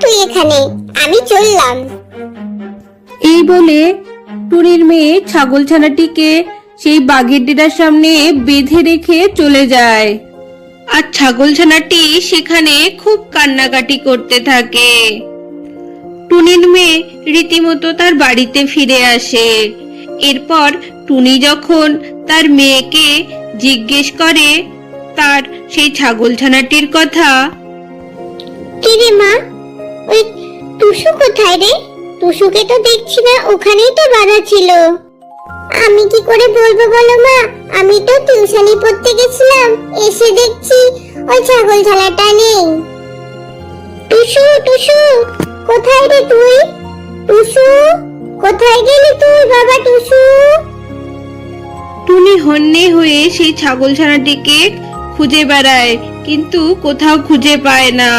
তুই এখানে, আমি চললাম। এই বলে টুনির মেয়ে ছাগলছানাটিকে সেই বাঘের ডেরার সামনে বেঁধে রেখে চলে যায়। আর ছাগলছানাটি সেখানে খুব কান্নাকাটি করতে থাকে। টুনির মেয়ে রীতিমতো তার বাড়িতে ফিরে আসে। এরপর টুনি যখন তার মেয়েকে জিজ্ঞেস করে তার সেই ছাগলছানাটির কথা। কিরে মা, ওই টুসু কোথায় রে? টুসুকে তো দেখছি না, ওখানেই তো বাঁধা ছিল। আমি কি করে বলবো বলো মা, আমি তো টিউশনি পড়তে গেছিলাম, এসে দেখছি ওই ছাগল ছানাটা নেই। টুসু টুসু কোথায় রে তুই? টুসু কোথায় গেলি তুই বাবা? টুসু। টুনি হন্যে হয়ে সেই ছাগলছানাটিকে খুঁজে বেড়ায়, কিন্তু কোথাও খুঁজে পায় না।